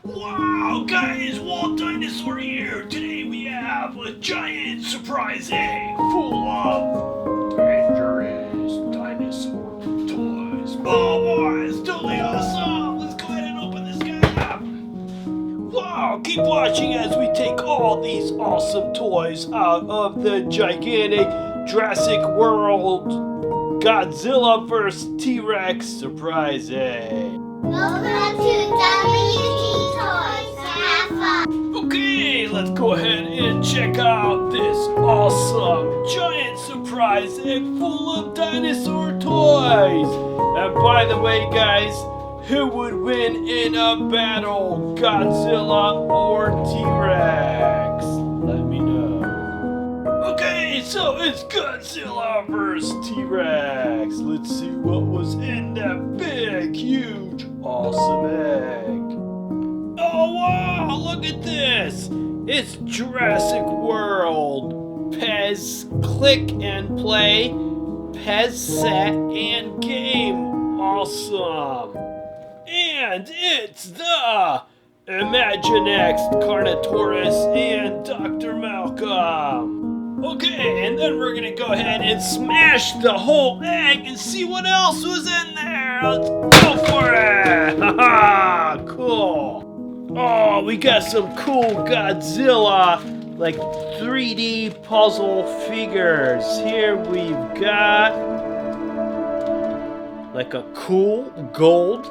Wow, guys, Walt Dinosaur here. Today we have a giant surprise egg full of dangerous dinosaur toys. Oh boy, it's totally awesome. Let's go ahead and open this guy up. Wow, keep watching as we take all these awesome toys out of the gigantic Jurassic World Godzilla vs. T-Rex surprise egg. Welcome to WT Toys. Have fun. Okay, let's go ahead and check out this awesome giant surprise egg full of dinosaur toys. And by the way, guys, who would win in a battle, Godzilla or T-Rex? Let me know. Okay, so it's Godzilla vs. T-Rex. Let's see what was in that big, huge, awesome egg. Oh wow, look at this! It's Jurassic World. Pez Click and Play, Pez Set and Game. Awesome. And it's the Imaginext Carnotaurus and Dr. Malcolm. Okay, and then we're gonna go ahead and smash the whole egg and see what else was in there. Let's go for it! Haha, cool. Oh, we got some cool Godzilla, like 3D puzzle figures. Here we've got like a cool gold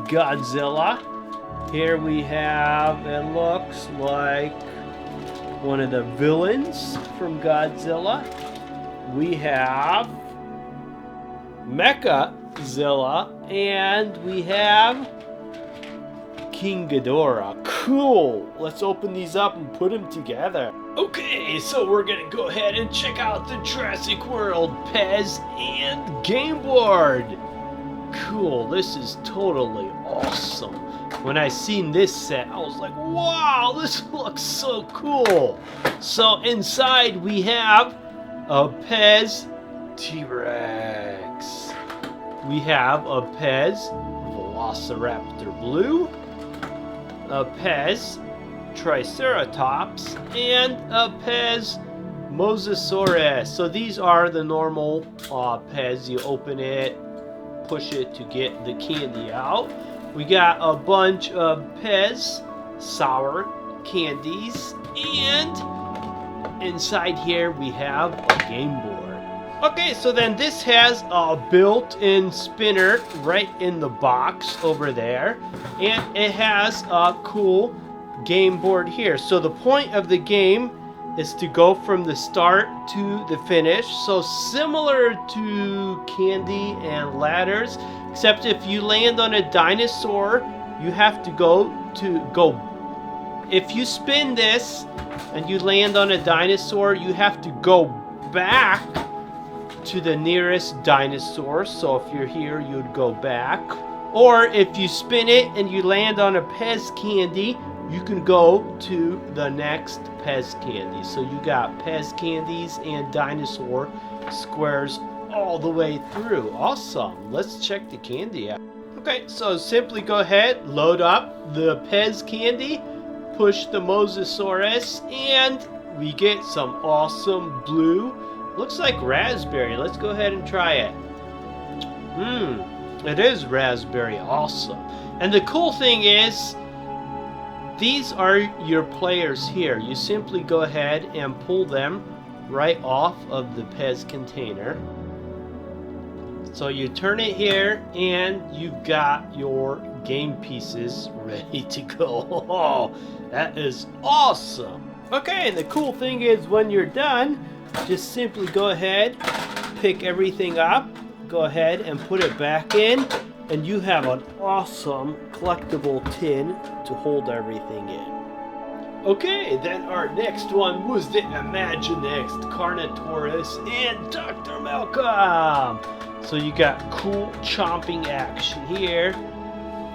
Godzilla. Here we have, it looks like one of the villains from Godzilla. We have Mechagodzilla, and we have King Ghidorah. Cool. Let's open these up and put them together. Okay, so we're gonna go ahead and check out the Jurassic World Pez and Game Board. Cool. This is totally awesome. When I seen this set, I was like, wow, this looks so cool. So inside we have a Pez T-Rex. We have a Pez Velociraptor Blue, a Pez Triceratops, and a Pez Mosasaurus. So these are the normal Pez. You open it, push it to get the candy out. We got a bunch of Pez sour candies, and inside here we have a game board. Okay, so then this has a built-in spinner right in the box over there, and it has a cool game board here. So the point of the game is to go from the start to the finish. So similar to candy and ladders, except if you land on a dinosaur, you have to go. If you spin this and you land on a dinosaur, you have to go back to the nearest dinosaur. So if you're here, you'd go back. Or if you spin it and you land on a Pez candy, you can go to the next Pez candy. So you got Pez candies and dinosaur squares all the way through. Awesome. Let's check the candy out. Okay, so simply go ahead, load up the Pez candy, push the Mosasaurus, and we get some awesome blue. Looks like raspberry. Let's go ahead and try it. It is raspberry. Awesome. And the cool thing is, these are your players here. You simply go ahead and pull them right off of the Pez container. So you turn it here and you've got your game pieces ready to go. Oh, that is awesome. Okay, and the cool thing is when you're done, just simply go ahead, pick everything up, go ahead and put it back in, and you have an awesome collectible tin to hold everything in. Okay, then our next one was the Imaginext Carnotaurus and Dr. Malcolm. So you got cool chomping action here,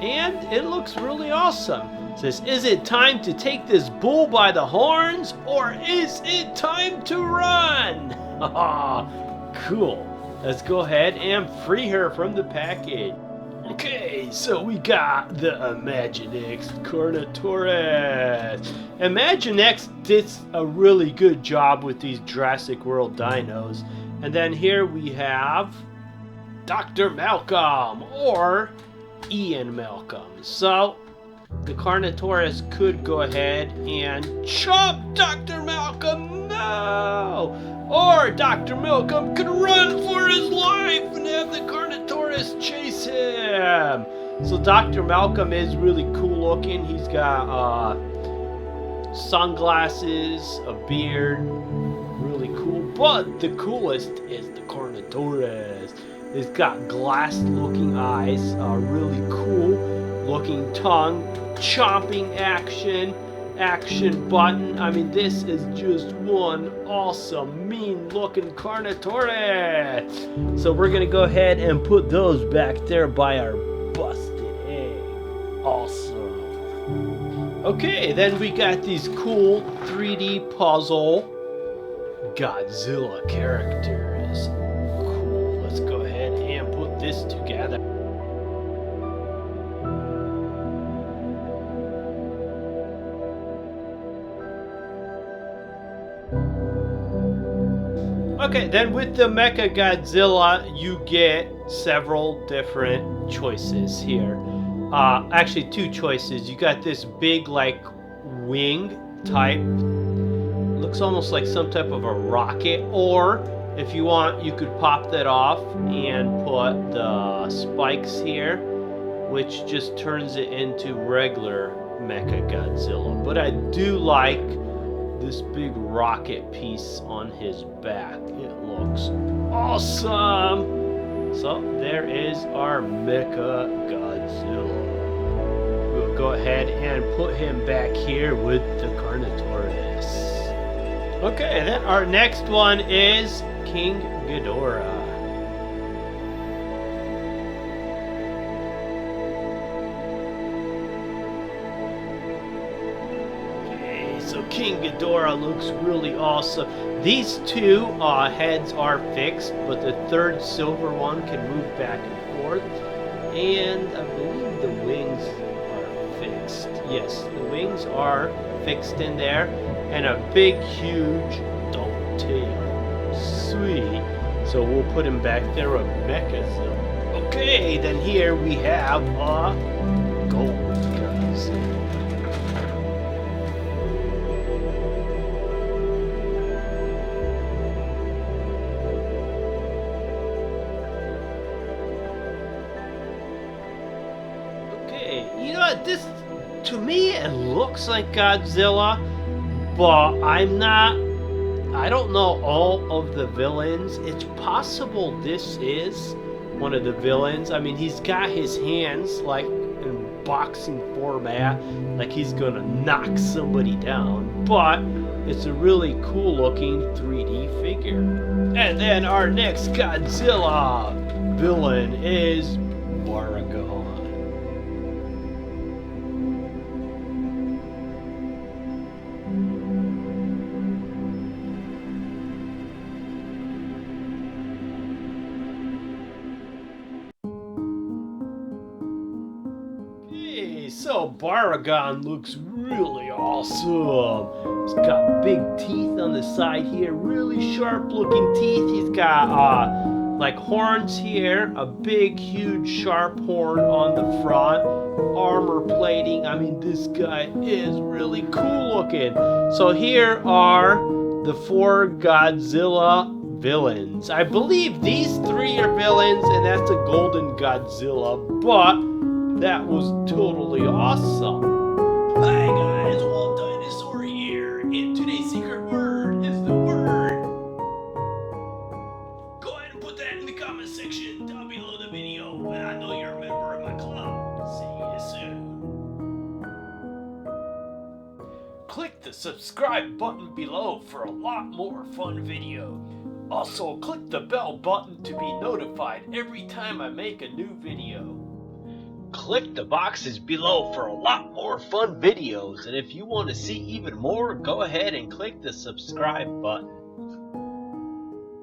and it looks really awesome. It says, is it time to take this bull by the horns, or is it time to run? Cool. Let's go ahead and free her from the package. Okay, so we got the Imaginext Carnotaurus. Imaginext did a really good job with these Jurassic World dinos. And then here we have Dr. Malcolm, or Ian Malcolm. So the Carnotaurus could go ahead and chomp Dr. Malcolm, no! Or Dr. Malcolm could run for his life and have the Carnotaurus chase him. So Dr. Malcolm is really cool looking. He's got sunglasses, a beard, really cool. But the coolest is the Carnotaurus. It's got glass looking eyes, really cool looking tongue, chomping action button. I mean, this is just one awesome, mean looking Carnotaurus. So we're gonna go ahead and put those back there by our busted egg. Awesome. Okay, then we got these cool 3D puzzle Godzilla characters. Cool. Let's go ahead and put this together. Okay, then with the Mechagodzilla, you get several different choices here. Actually, two choices. You got this big, like, wing type. Looks almost like some type of a rocket. Or, if you want, you could pop that off and put the spikes here, which just turns it into regular Mechagodzilla. But I do like this big rocket piece on his back. It looks awesome. So there is our Mechagodzilla. We'll go ahead and put him back here with the Carnotaurus. Okay, then our next one is King Ghidorah. So King Ghidorah looks really awesome. These two heads are fixed, but the third silver one can move back and forth. And I believe the wings are fixed. Yes, the wings are fixed in there. And a big, huge double tail. Sweet. So we'll put him back there with Mechagodzilla. Okay, then here we have a Gold Godzilla. You know what, this, to me, it looks like Godzilla, but I don't know all of the villains. It's possible this is one of the villains. I mean, he's got his hands, like, in boxing format, like he's gonna knock somebody down, but it's a really cool looking 3D figure. And then our next Godzilla villain is Baragon. So Baragon looks really awesome. He's got big teeth on the side here, really sharp looking teeth. He's got like horns here, a big huge sharp horn on the front, armor plating. I mean, this guy is really cool looking. So here are the 4 Godzilla villains. I believe these 3 are villains, and that's a golden Godzilla, but that was totally awesome. Hi guys, Walt Dinosaur here, and today's secret word is the word. Go ahead and put that in the comment section down below the video, and I know you're a member of my club. See you soon. Click the subscribe button below for a lot more fun video. Also, click the bell button to be notified every time I make a new video. Click the boxes below for a lot more fun videos, and if you want to see even more, go ahead and click the subscribe button.